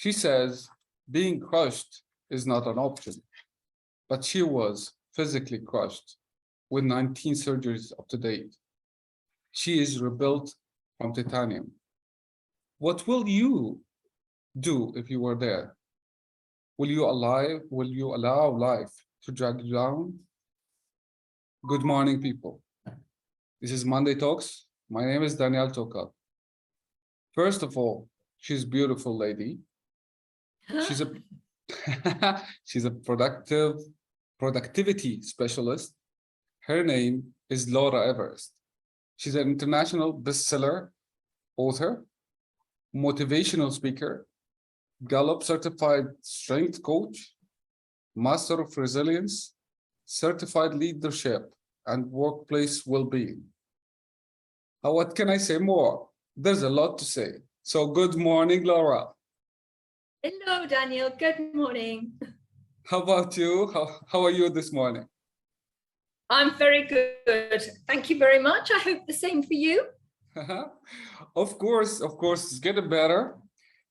She says being crushed is not an option, but she was physically crushed with 19 surgeries up to date. She is rebuilt from titanium. What will you do if you were there? Will you allow life to drag you down? Good morning, people. This is Monday Talks. My name is Daniel Toka. First of all, she's a beautiful lady. She's a she's a productivity specialist. Her name is Laura Everest. She's an international bestseller author, motivational speaker, Gallup certified strength coach, master of resilience, certified leadership, and workplace well-being. What can I say more? There's a lot to say. So good morning, Laura. Hello, Daniel. Good morning. How about you? How are you this morning? I'm very good. Thank you very much. I hope the same for you. Of course, it's getting better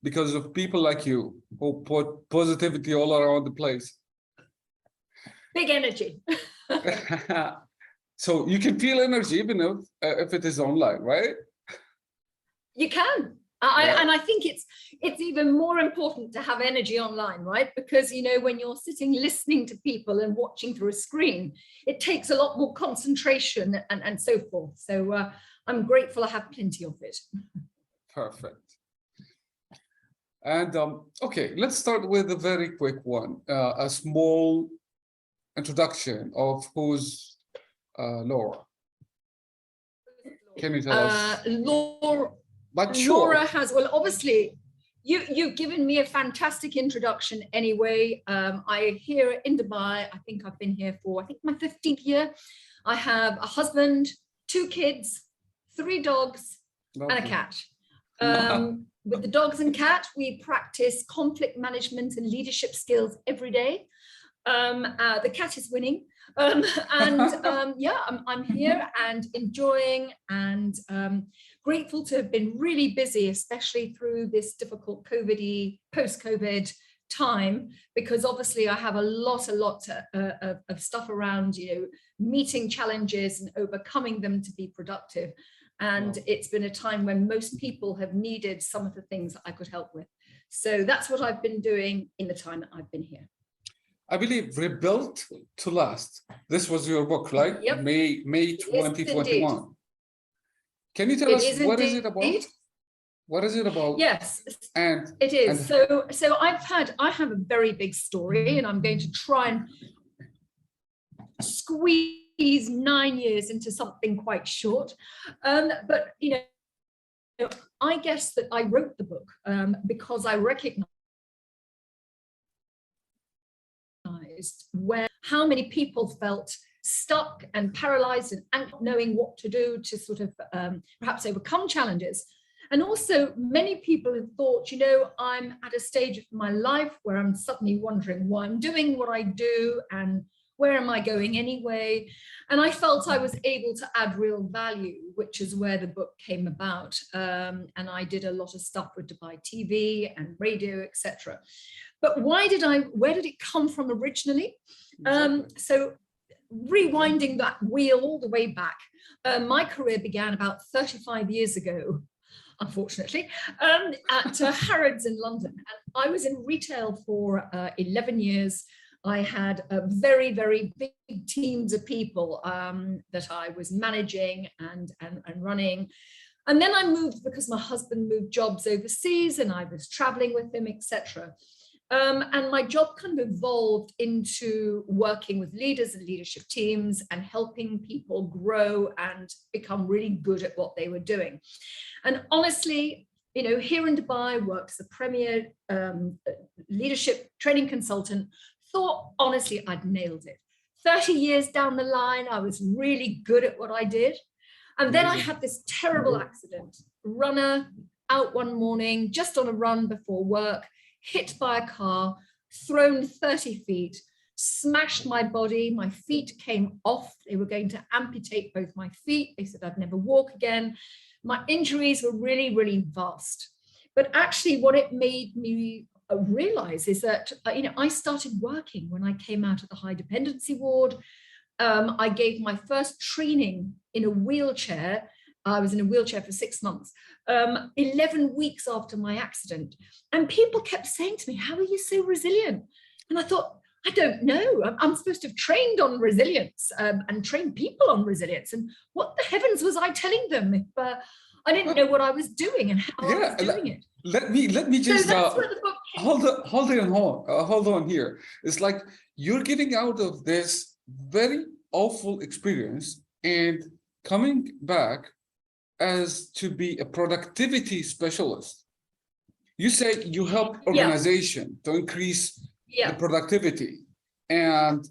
because of people like you who put positivity all around the place. Big energy. So you can feel energy even if it is online, right? You can. And I think it's even more important to have energy online, right? Because, you know, when you're sitting listening to people and watching through a screen, it takes a lot more concentration and so forth. So I'm grateful I have plenty of it. Perfect. And okay, let's start with a very quick one, a small introduction of who's Laura. Can you tell us? Laura has, well, obviously, you've given me a fantastic introduction anyway. I here in Dubai, I think I've been here for, my 15th year. I have a husband, 2 kids, 3 dogs, Lovely. and a cat. With the dogs and cat, we practice conflict management and leadership skills every day. The cat is winning. Yeah, I'm here and enjoying and grateful to have been really busy, especially through this difficult post-COVID time, because obviously I have a lot of stuff around, you know, meeting challenges and overcoming them to be productive. And it's been a time when most people have needed some of the things that I could help with. So that's what I've been doing in the time that I've been here. I believe Rebuilt to Last. This was your book, right? Yep. May 2021. Can you tell us what is it about? What is it about? Yes, and it is. So I have a very big story, and I'm going to try and squeeze 9 years into something quite short. But you know, I guess that I wrote the book because I recognized how many people felt stuck and paralyzed and not knowing what to do to sort of perhaps overcome challenges. And also many people have thought, you know, I'm at a stage of my life where I'm suddenly wondering why I'm doing what I do and where am I going anyway? And I felt I was able to add real value, which is where the book came about. And I did a lot of stuff with Dubai TV and radio, etc. But where did it come from originally? Exactly. So rewinding that wheel all the way back, my career began about 35 years ago, unfortunately, at Harrods in London. And I was in retail for 11 years. I had very, very big teams of people that I was managing and running. And then I moved because my husband moved jobs overseas and I was traveling with him, etc. And my job kind of evolved into working with leaders and leadership teams and helping people grow and become really good at what they were doing. And honestly, you know, here in Dubai, worked as a premier leadership training consultant, thought honestly I'd nailed it. 30 years down the line, I was really good at what I did. And then I had this terrible accident. Runner out one morning, just on a run before work, hit by a car, thrown 30 feet, smashed my body. My feet came off. They were going to amputate both my feet. They said I'd never walk again. My injuries were really, really vast. But actually what it made me realize is that, I started working when I came out of the high dependency ward. I gave my first training in a wheelchair. I was in a wheelchair for 6 months, 11 weeks after my accident. And people kept saying to me, how are you so resilient? And I thought, I don't know. I'm supposed to have trained on resilience and trained people on resilience. And what the heavens was I telling them if I didn't know what I was doing and how I was doing it? Let me just so that's where the book came hold on here. It's like you're getting out of this very awful experience and coming back as to be a productivity specialist. You say you help organization to increase the productivity and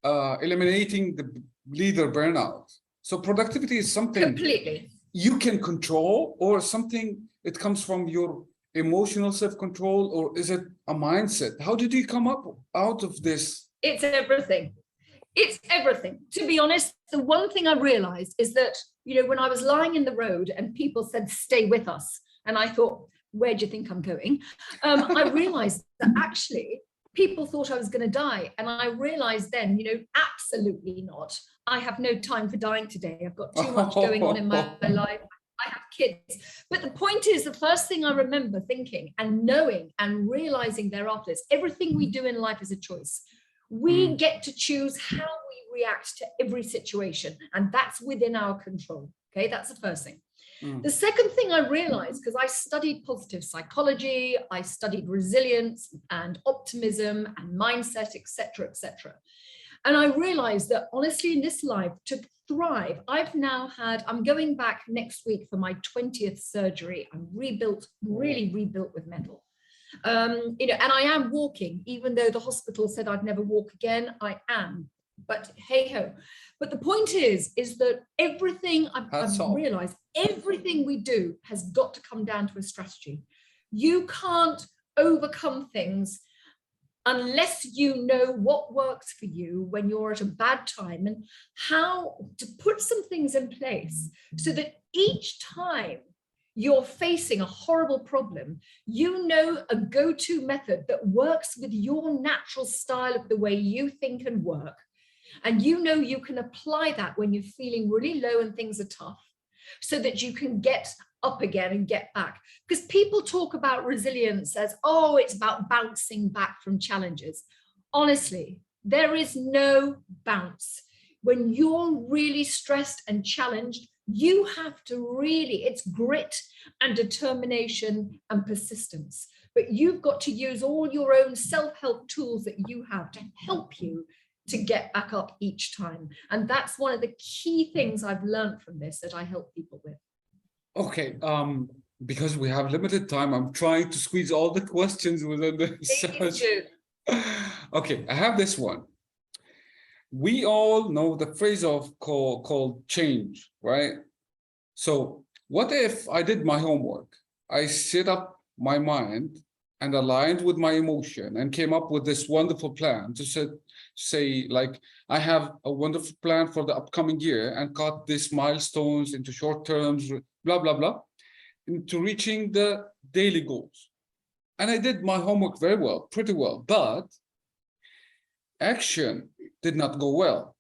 eliminating the leader burnout. So productivity is something completely you can control, or something it comes from your emotional self-control, or is it a mindset? How did you come up out of this? It's everything. It's everything. To be honest, the one thing I realized is that, when I was lying in the road and people said, stay with us. And I thought, where do you think I'm going? I realized that actually people thought I was going to die. And I realized then, absolutely not. I have no time for dying today. I've got too much going on in my life. I have kids. But the point is, the first thing I remember thinking and knowing and realizing thereafter is everything we do in life is a choice. We get to choose how we react to every situation, and that's within our control. Okay, that's the first thing. The second thing I realized, because I studied positive psychology, I studied resilience and optimism and mindset, etc., etc. And I realized that honestly, in this life, to thrive, I'm going back next week for my 20th surgery. I'm really rebuilt with metal. And I am walking, even though the hospital said I'd never walk again. I am, but hey ho. But the point is that everything I've realized, everything we do has got to come down to a strategy. You can't overcome things unless you know what works for you when you're at a bad time, and how to put some things in place so that each time you're facing a horrible problem, a go-to method that works with your natural style of the way you think and work. And you can apply that when you're feeling really low and things are tough, so that you can get up again and get back. Because people talk about resilience as, oh, it's about bouncing back from challenges. Honestly, there is no bounce. When you're really stressed and challenged, you have to it's grit and determination and persistence. But you've got to use all your own self-help tools that you have to help you to get back up each time. And that's one of the key things I've learned from this that I help people with. Okay, because we have limited time, I'm trying to squeeze all the questions within this. Okay, I have this one. We all know the phrase called change, right? So what if I did my homework? I set up my mind and aligned with my emotion and came up with this wonderful plan to say like, I have a wonderful plan for the upcoming year and cut these milestones into short terms, blah, blah, blah, into reaching the daily goals. And I did my homework very well, pretty well, but action did not go well.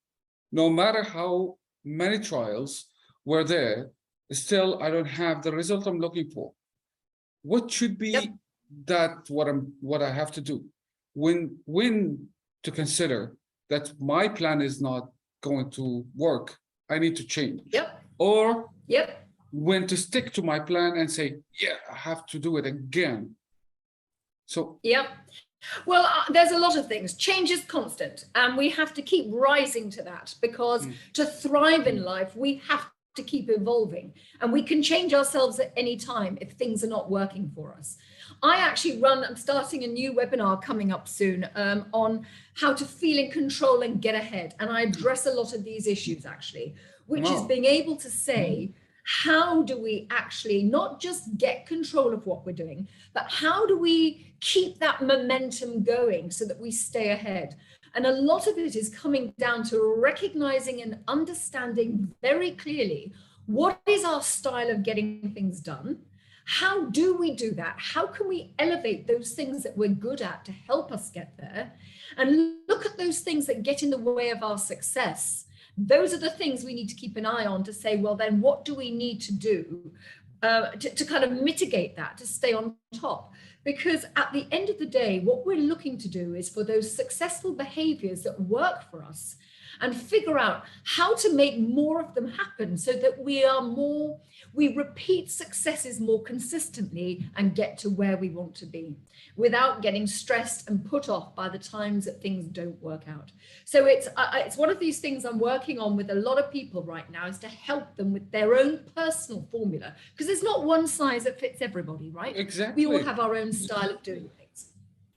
No matter how many trials were there, still I don't have the result I'm looking for. What should be what I have to do? When to consider that my plan is not going to work, I need to change. Or when to stick to my plan and say, yeah, I have to do it again. So well, there's a lot of things. Change is constant, and we have to keep rising to that, because to thrive in life, we have to keep evolving, and we can change ourselves at any time if things are not working for us. I'm starting a new webinar coming up soon on how to feel in control and get ahead. And I address a lot of these issues actually, which is being able to say, how do we actually not just get control of what we're doing, but how do we keep that momentum going so that we stay ahead? And a lot of it is coming down to recognizing and understanding very clearly what is our style of getting things done, How do we do that? How can we elevate those things that we're good at to help us get there? And look at those things that get in the way of our success. Those are the things we need to keep an eye on to say, well, then what do we need to do to kind of mitigate that, to stay on top? Because at the end of the day, what we're looking to do is for those successful behaviors that work for us and figure out how to make more of them happen so that we repeat successes more consistently and get to where we want to be without getting stressed and put off by the times that things don't work out. So it's one of these things I'm working on with a lot of people right now, is to help them with their own personal formula, because there's not one size that fits everybody, right? Exactly. We all have our own style of doing things.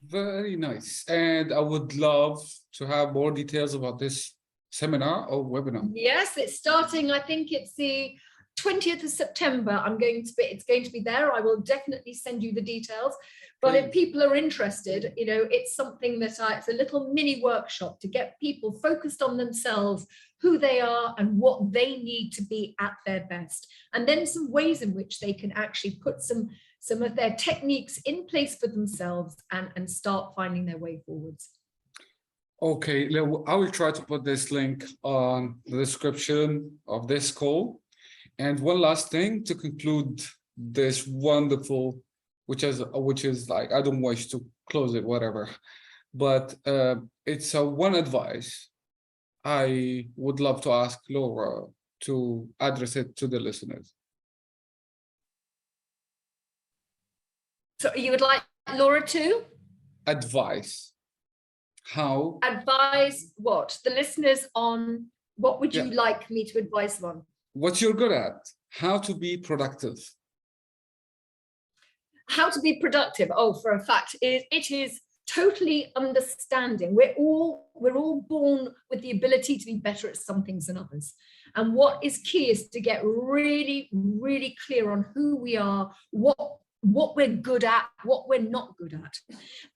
Very nice. And I would love to have more details about this seminar or webinar. Yes, it's starting. I think it's the 20th of September. It's going to be there. I will definitely send you the details. But if people are interested, it's something that it's a little mini workshop to get people focused on themselves, who they are and what they need to be at their best. And then some ways in which they can actually put some of their techniques in place for themselves and start finding their way forwards. Okay, I will try to put this link on the description of this call. And one last thing to conclude this wonderful, which is like, I don't wish to close it, whatever, but it's one advice I would love to ask Laura to address it to the listeners. So you would like Laura to? Advice. How? Advise what? The listeners on what would you like me to advise them on? What you're good at. How to be productive. How to be productive. Oh, for a fact, it is totally understanding. We're all born with the ability to be better at some things than others. And what is key is to get really, really clear on who we are, what we're good at, what we're not good at.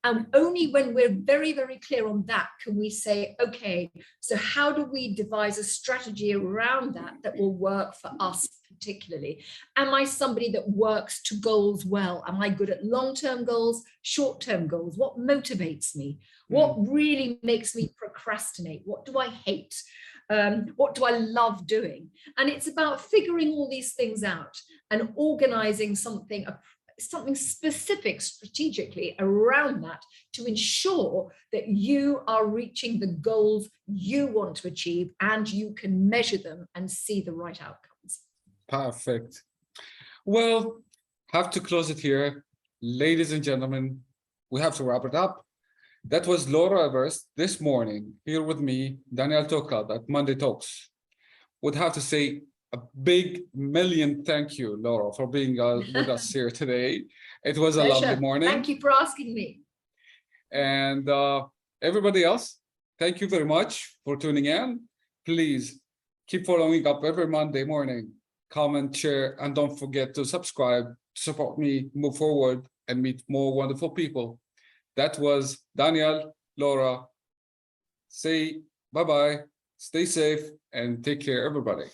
And only when we're very, very clear on that can we say, okay, so how do we devise a strategy around that will work for us particularly? Am I somebody that works to goals well? Am I good at long-term goals, short-term goals? What motivates me? What really makes me procrastinate? What do I hate? What do I love doing? And it's about figuring all these things out and organizing something specific strategically around that to ensure that you are reaching the goals you want to achieve and you can measure them and see the right outcomes. Perfect. Well, have to close it here. Ladies and gentlemen, we have to wrap it up. That was Laura Everest this morning here with me, Daniel Tokad at Monday Talks. Would have to say a big million thank you, Laura, for being with us here today. It was a lovely morning. Thank you for asking me. And everybody else, thank you very much for tuning in. Please keep following up every Monday morning. Comment, share, and don't forget to subscribe, support me, move forward, and meet more wonderful people. That was Daniel, Laura. Say bye-bye, stay safe, and take care, everybody.